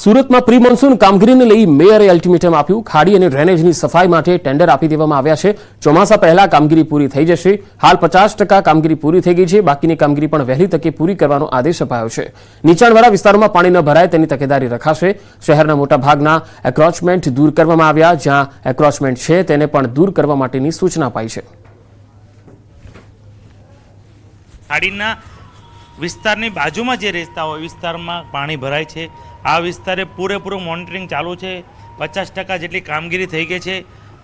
સુરતમાં pre monsoon કામગીરીને લઈ મેયરે અલ્ટિમેટમ આપ્યું। ખાડી અને ડ્રેનેજની સફાઈ માટે ટેન્ડર આપી દેવામાં આવ્યા છે। ચોમાસા પહેલા કામગીરી પૂરી થઈ જશે। હાલ 50% કામગીરી પૂરી થઈ ગઈ છે। બાકીની કામગીરી પણ વહેલી તકે પૂરી કરવાનો આદેશ અપાયો છે। નીચાણવાળા વિસ્તારોમાં પાણી ન ભરાય તેની તકેદારી રખાશે। શહેરના મોટા ભાગના એન્ક્રોચમેન્ટ દૂર કરવામાં આવ્યા। જ્યાં એન્ક્રોચમેન્ટ છે તેને પણ દૂર કરવા માટેની સૂચના અપાઈ છે। ખાડીના વિસ્તારની બાજુમાં જે રહેતા હોય વિસ્તારમાં પાણી ભરાય છે। આ વિસ્તારે પૂરેપૂરું મોનિટરિંગ ચાલુ છે। 50% જેટલી કામગીરી થઈ ગઈ છે।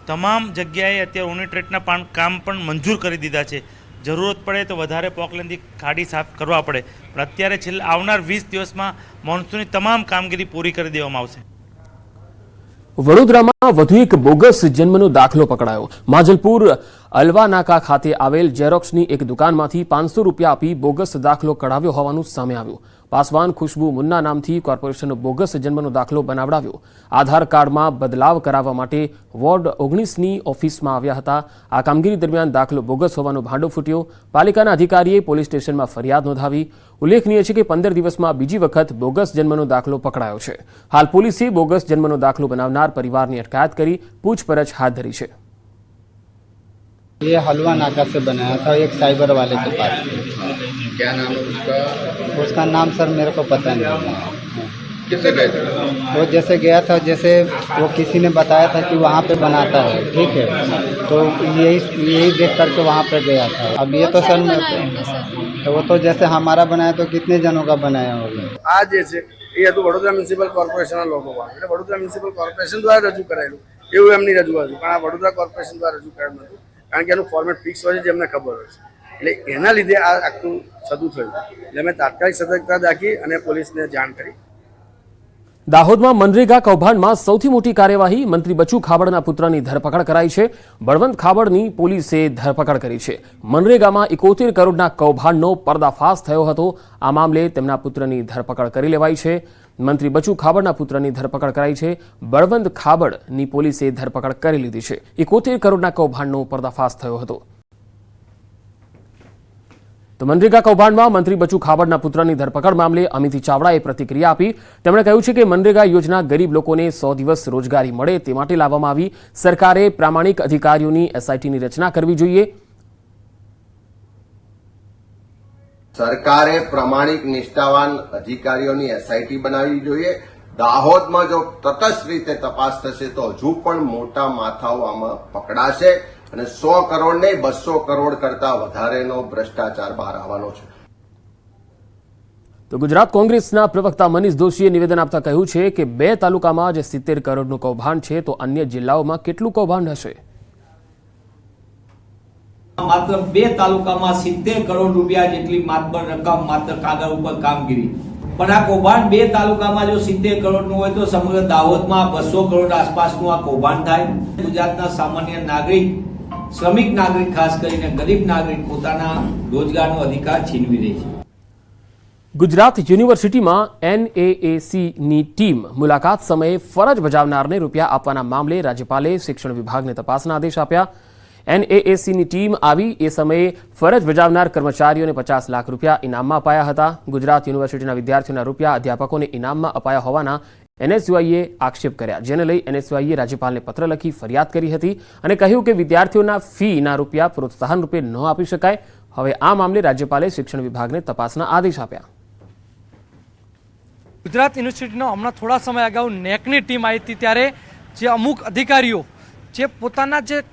તમામ જગ્યાએ અત્યારે યુનિટ્રેટના કામ પણ મંજૂર કરી દીધા છે। જરૂરત પડે તો વધારે પોકલેનથી ખાડી સાફ કરવા પડે, પણ અત્યારે આવનાર 20 દિવસમાં મોન્સૂનની તમામ કામગીરી પૂરી કરી દેવામાં આવશે। વડોદરામાં વધુ એક બોગસ જન્મનો દાખલો પકડાયો। માજલપુર અલવાનાકા ખાતે આવેલ ઝેરોક્સની એક દુકાનમાંથી 500 રૂપિયા આપી બોગસ દાખલો કઢાવ્યો હોવાનું સામે આવ્યું। પાસવાન ખુશ્બુ મુન્ના નામથી કોર્પોરેશનનો બોગસ જન્મનો દાખલો બનાવડાવ્યો। આધાર કાર્ડમાં બદલાવ કરાવવા માટે વોર્ડ 19ની ઓફિસમાં આવ્યા હતા। આ કામગીરી દરમિયાન દાખલો બોગસ હોવાનો ભાંડો ફૂટ્યો। પાલિકાના અધિકારીએ પોલીસ સ્ટેશનમાં ફરિયાદ નોંધાવી। ઉલ્લેખનીય છે કે 15 દિવસમાં બીજી વખત બોગસ જન્મનો દાખલો પકડાયો છે। હાલ પોલીસે બોગસ જન્મનો દાખલો બનાવનાર પરિવારની અટકાયત કરી પૂછપરછ હાથ ધરી છે। ये हलवा नाका से बनाया था, एक साइबर वाले के पास। क्या नाम है उसका? उसका नाम सर मेरे को पता नहीं। किससे गए थे? वो जैसे गया था, जैसे वो किसी ने बताया था कि वहाँ पे बनाता है, ठीक है, तो यही देख करके वहाँ पे गया था। अब ये तो सर तो वो तो जैसे हमारा बनाया तो कितने जनों का बनाया होगा। आज जैसे ये तो वडोदरा म्युनिसिपल કોર્પોરેશનના લોકો એટલે વડોદરા મ્યુનિસિપલ કોર્પોરેશન દ્વારા રજૂ કરાયેલું એવું એમની રજૂઆત હતી, પણ આ વડોદરા કોર્પોરેશન દ્વારા રજૂ કરાયું નહોતું, કારણ કે એનું ફોર્મેટ ફિક્સ હોય છે જે એમને ખબર હોય છે। એટલે એના લીધે આ આખું થતું થયું। એટલે મેં તાત્કાલિક સતર્કતા દાખવી અને પોલીસને જાણ કરી। દાહોદમાં મનરેગા કૌભાંડમાં સૌથી મોટી કાર્યવાહી। મંત્રી બચુ ખાબડના પુત્રની ધરપકડ કરાઈ છે। બળવંત ખાબડની પોલીસે ધરપકડ કરી છે। મનરેગામાં 71 કરોડના કૌભાંડનો પર્દાફાશ થયો હતો। આ મામલે તેમના પુત્રની ધરપકડ કરી લેવાઈ છે। મંત્રી બચુ ખાબડના પુત્રની ધરપકડ કરાઈ છે। બળવંત ખાબડની પોલીસે ધરપકડ કરી લીધી છે। 71 કરોડના કૌભાંડનો પર્દાફાશ થયો હતો। તો મનરેગા કૌભાંડમાં મંત્રી બચુ ખાબડના પુત્રની ધરપકડ મામલે અમિત ચાવડાએ પ્રતિક્રિયા આપી। તેમણે કહ્યું છે કે મનરેગા યોજના ગરીબ લોકોને 100 દિવસ રોજગારી મળે તે માટે લાવવામાં આવી। સરકારે પ્રામાણિક અધિકારીઓની એસઆઈટીની રચના કરવી જોઈએ। સરકારે પ્રામાણિક નિષ્ઠાવાન અધિકારીઓની એસઆઈટી બનાવવી જોઈએ। દાહોદમાં જો તટસ્થ રીતે તપાસ થશે તો હજુ પણ મોટા માથાઓ આમાં પકડાશે અને 100 કરોડ નહીં 200 કરોડ કરતા વધારેનો ભ્રષ્ટાચાર બહાર આવવાનો છે। તો ગુજરાત કોંગ્રેસના પ્રવક્તા મનીષ દોશીએ નિવેદન આપતા કહ્યું છે કે 2 તાલુકામાં જે 70 કરોડનું કૌભાંડ છે તો અન્ય જિલ્લાઓમાં કેટલું કૌભાંડ હશે? માત્ર 2 તાલુકામાં 70 કરોડ રૂપિયા જેટલી માત્ર રકમ માત્ર કાગળ ઉપર કામગીરી, પણ આ કૌભાંડ 2 તાલુકામાં જો 70 કરોડનું હોય તો સમગ્ર દાહોદમાં 200 કરોડ આસપાસનું આ કૌભાંડ થાય। ગુજરાતના સામાન્ય નાગરિક, શ્રમિક નાગરિક, ખાસ કરીને ગરીબ નાગરિક પોતાના રોજગારનો અધિકાર છીનવી રહી છે। ગુજરાત યુનિવર્સિટીમાં NAACની ટીમ મુલાકાત સમયે ફરજ બજાવનારને રૂપિયા આપવાના મામલે રાજ્યપાલે શિક્ષણ વિભાગને તપાસના આદેશ આપ્યા। NAACની ટીમ આવી એ સમયે ફરજ બજાવનાર કર્મચારીઓને 50 લાખ રૂપિયા ઇનામમાં અપાયા હતા। ગુજરાત યુનિવર્સિટીના વિદ્યાર્થીઓના રૂપિયા અધ્યાપકોને ઇનામમાં અપાયા હોવાના NSUIએ આક્ષેપ કર્યા, જેને લઈ NSUIએ રાજ્યપાલને પત્ર લખી ફરિયાદ કરી હતી અને કહ્યું કે વિદ્યાર્થીઓના ફીના રૂપિયા પ્રોત્સાહન રૂપે ન આપી શકાય। હવે આ મામલે રાજ્યપાલે શિક્ષણ વિભાગને તપાસના આદેશ આપ્યા। ગુજરાત યુનિવર્સિટીનો હમણાં થોડા સમય અગાઉ નેકની ટીમ આવી હતી, ત્યારે જે અમુક અધિકારીઓ જે પોતાના જે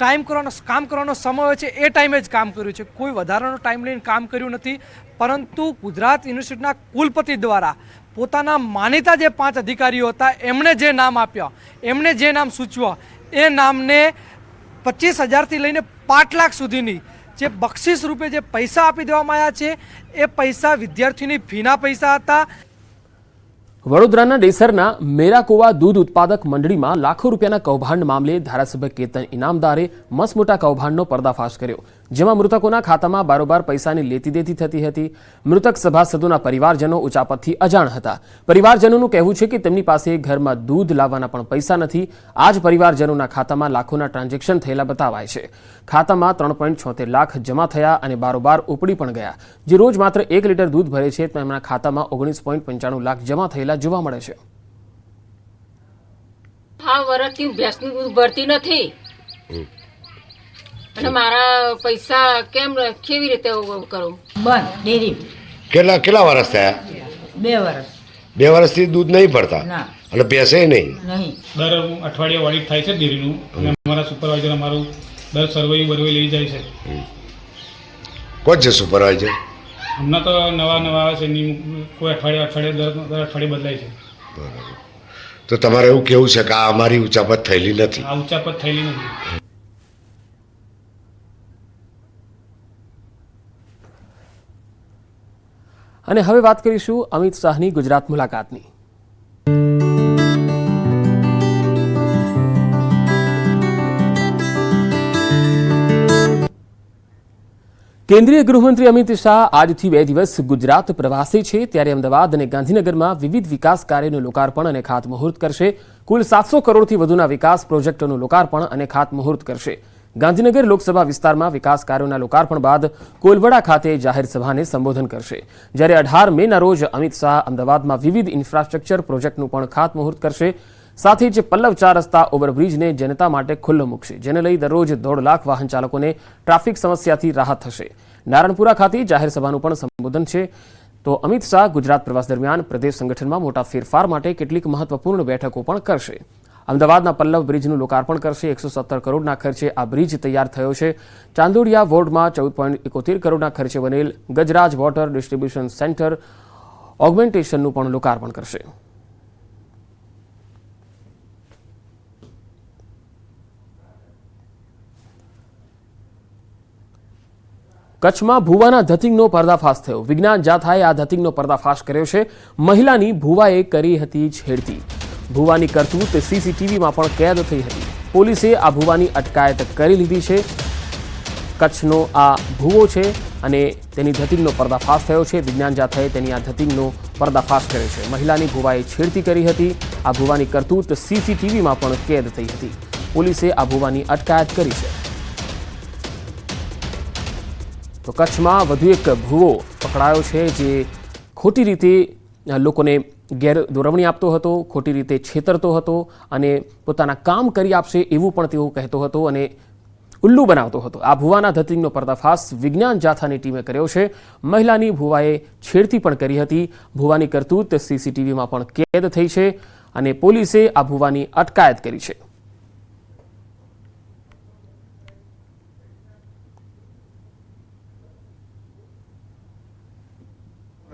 કામ કરવાનો સમય હોય છે એ ટાઈમે જ કામ કર્યું છે, કોઈ વધારાનો ટાઈમ લઈને કામ કર્યું નથી। પરંતુ ગુજરાત યુનિવર્સિટીના કુલપતિ દ્વારા પોતાના માનીતા જે 5 અધિકારીઓ હતા એમણે જે નામ આપ્યા, એમણે જે નામ સૂચવ્યા એ નામને 25,000થી લઈને 5 લાખ સુધીની જે બક્ષિસ રૂપે જે પૈસા આપી દેવામાં આવ્યા છે એ પૈસા વિદ્યાર્થીની ફીના પૈસા હતા। વડોદરાના ડેસરના મેરાકોવા દૂધ ઉત્પાદક મંડળીમાં લાખો રૂપિયાના કૌભાંડ મામલે ધારાસભ્ય કેતન ઇનામદારે મસમોટા કૌભાંડનો પર્દાફાશ કર્યો। જેમાં મૃતકોના ખાતામાં બારોબાર પૈસાની લેતી દેતી થતી હતી. મૃતક સભાસદોના પરિવારજનો ઉચાપતથી અજાણ હતા. પરિવારજનોનું કહેવું છે કે તેમની પાસે ઘરમાં દૂધ લાવવાના પણ પૈસા નથી. આ જ પરિવારજનોના ખાતામાં લાખોના ટ્રાન્ઝેક્શન થયેલા બતાવાય છે. ખાતામાં 3.76 લાખ જમા થયા અને બારોબાર ઉપડી પણ ગયા. જે રોજ માત્ર 1 લીટર દૂધ ભરે છે તેમના ખાતામાં 19.95 લાખ જમા થયેલા જોવા મળે છે. હા, વર્ષથી હું ભેંસનું દૂધ ભરતી નથી અને મારા પૈસા કેવી રીતે કરું? બંધ ડેરી કેટલા વર્ષ થયા? 2 વર્ષ. 2 વર્ષથી દૂધ નહીં ભરતા ના અને બેસે નહીં? નહીં. દર અઠવાડિયે ઓડિટ થાય છે ડેરીનું અને અમારા સુપરવાઇઝર અમારું દર સર્વે લઈ જાય છે. કોણ છે સુપરવાઇઝર? હમણાં તો નવા આવે છે એની કોઈ અઠવાડિયે દર અઠવાડિયે બદલાય છે. બરાબર. તો તમારે એવું કેવું છે કે આ અમારી ઉચાપત થયેલી નથી? આ ઉચાપત થયેલી નથી. અને હવે વાત કરીશું અમિત શાહની ગુજરાત મુલાકાતની. કેન્દ્રીય ગૃહમંત્રી અમિત શાહ આજથી 2 દિવસ ગુજરાત પ્રવાસે છે. ત્યારે અમદાવાદ અને ગાંધીનગરમાં વિવિધ વિકાસ કાર્યોનું લોકાર્પણ અને ખાતમુહૂર્ત કરશે. કુલ 700 કરોડથી વધુના વિકાસ પ્રોજેક્ટોનું લોકાર્પણ અને ખાતમુહૂર્ત કરશે. ગાંધીનગર લોકસભા વિસ્તારમાં વિકાસ કાર્યોના લોકાર્પણ બાદ કોલવડા ખાતે જાહેર સભાને સંબોધન કરશે. જ્યારે 18 મેના રોજ અમિત શાહ અમદાવાદમાં વિવિધ ઇન્ફ્રાસ્ટ્રક્ચર પ્રોજેક્ટનું પણ ખાતમુહૂર્ત કરશે. સાથે જ પલ્લવ 4 રસ્તા ઓવરબ્રિજને જનતા માટે ખુલ્લો મૂકશે, જેને લઈ દરરોજ 1.5 લાખ વાહન ચાલકોને ટ્રાફિક સમસ્યાથી રાહત થશે. નારણપુરા ખાતે જાહેર સભાનું પણ સંબોધન છે. તો અમિત શાહ ગુજરાત પ્રવાસ દરમિયાન પ્રદેશ સંગઠનમાં મોટા ફેરફાર માટે કેટલીક મહત્વપૂર્ણ બેઠકો પણ કરશે. અમદાવાદના પલ્લવ બ્રિજનું લોકાર્પણ કરશે. 117 કરોડના ખર્ચે આ બ્રિજ તૈયાર થયો છે. ચાંદોડિયા વોર્ડમાં 14.71 કરોડના ખર્ચે બનેલ ગજરાજ વોટર ડિસ્ટ્રીબ્યુશન સેન્ટર ઓગમેન્ટેશનનું પણ લોકાર્પણ કરશે. કચ્છમાં ભૂવાના ધતિંગનો પર્દાફાશ થયો. વિજ્ઞાન જાથાએ આ ધતિંગનો પર્દાફાશ કર્યો છે. મહિલાની ભૂવાએ કરી હતી છેડતી. ભૂવાની કરતૂત સીસીટીવીમાં પણ કેદ થઈ હતી. પોલીસે આ ભૂવાની અટકાયત કરી લીધી છે. કચ્છનો આ ભૂવો છે અને તેની ધતિંગનો પર્દાફાશ થયો છે. વિજ્ઞાન જાથાએ તેની આ ધતિંગનો પર્દાફાશ કર્યો છે. મહિલાની ભૂવાએ છેડતી કરી હતી. આ ભૂવાની કરતૂત સીસીટીવીમાં પણ કેદ થઈ હતી. પોલીસે આ ભૂવાની અટકાયત કરી છે. તો કચ્છમાં વધુ એક ભૂવો પકડાયો છે, જે ખોટી રીતે લોકોને ગેરદોરવણી આપતો હતો, ખોટી રીતે છેતરતો હતો અને પોતાના કામ કરી આપશે એવું પણ તેઓ કહેતો હતો અને ઉલ્લુ બનાવતો હતો. આ ભૂવાના ધતિંગનો પર્દાફાશ વિજ્ઞાન જાથાની ટીમે કર્યો છે. મહિલાની ભૂવાએ છેડતી પણ કરી હતી. ભૂવાની કરતૂત સીસીટીવીમાં પણ કેદ થઈ છે અને પોલીસે આ ભૂવાની અટકાયત કરી છે.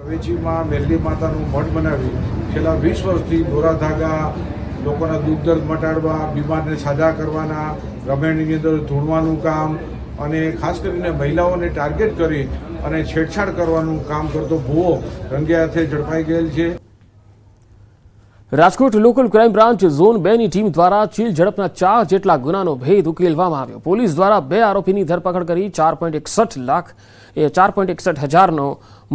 રવેચીમાં મેલડી માતાનું મઠ બનાવી છેલ્લા 20 વર્ષથી દોરા ધાગા લોકોના દુઃખ દર્દ મટાડવા, બીમારને સાજા કરવાના, રમેણીની અંદર ધૂણવાનું કામ અને ખાસ કરીને મહિલાઓને ટાર્ગેટ કરી અને છેડછાડ કરવાનું કામ કરતો ભૂવો રંગે હાથે ઝડપાઈ ગયેલ છે. Rajkot local crime branch zone 2ની ટીમ દ્વારા ચીલ ઝડપના 4 જેટલા ગુનાનો ભેદ ઉકેલવામાં આવ્યો. પોલીસ દ્વારા 2 આરોપીની ધરપકડ કરી 4.61 હજારનો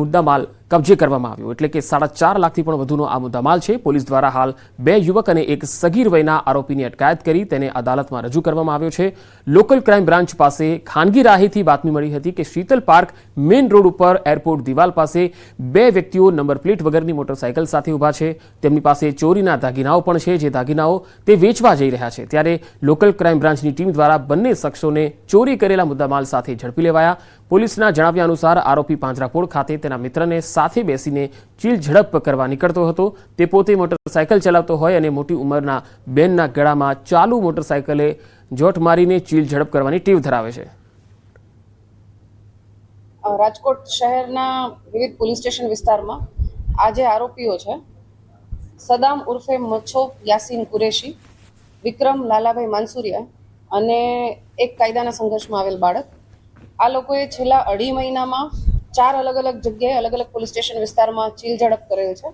મુદ્દામાલ કબજે કરવામાં આવ્યો. એટલે કે 4.5 લાખથી પણ વધુનો આ મુદ્દામાલ છે. પોલીસ દ્વારા હાલ 2 યુવક અને એક સગીર વયના આરોપીની અટકાયત કરી તેને અદાલતમાં રજૂ કરવામાં આવ્યો છે. લોકલ ક્રાઇમ બ્રાન્ચ પાસે ખાનગી રાહેથી બાતમી મળી હતી કે શીતલ પાર્ક મેઇન રોડ ઉપર એરપોર્ટ દિવાલ પાસે 2 વ્યક્તિઓ નંબર પ્લેટ વગરની મોટરસાયકલ સાથે ઊભા છે. તેમની પાસે ચોરીના દાગીનાઓ પણ છે, જે દાગીનાઓ તે વેચવા જઈ રહ્યા છે. ત્યારે લોકલ ક્રાઇમ બ્રાન્ચની ટીમ દ્વારા બંને શખ્સોને ચોરી કરેલા મુદ્દામાલ સાથે ઝડપી લેવાયા. પોલીસના જણાવ્યા અનુસાર આરોપી પાંજરાપોળ ખાતે તેના મિત્રને સાથે બેસીને ચીલ ઝડપ કરવા નીકળતો હતો. તે પોતે મોટરસાયકલ ચલાવતો હોય અને મોટી ઉંમરના બેનના ગળામાં ચાલુ મોટરસાયકલે જોટ મારીને ચીલ ઝડપ કરવાની ટેવ ધરાવે છે. રાજકોટ શહેરના વિવિધ પોલીસ સ્ટેશન વિસ્તારમાં આ જે આરોપીઓ છે, સદામ ઉર્ફે મચ્છો યાસીન કુરેશી, વિક્રમ લાલાભાઈ માનસુરિયા અને એક કાયદાના સંઘર્ષમાં આવેલ બાળક, આ લોકોએ છેલ્લા 2.5 મહિનામાં 4 અલગ અલગ જગ્યાએ અલગ અલગ પોલીસ સ્ટેશન વિસ્તારમાં ચીલ ઝડપ કરેલ છે.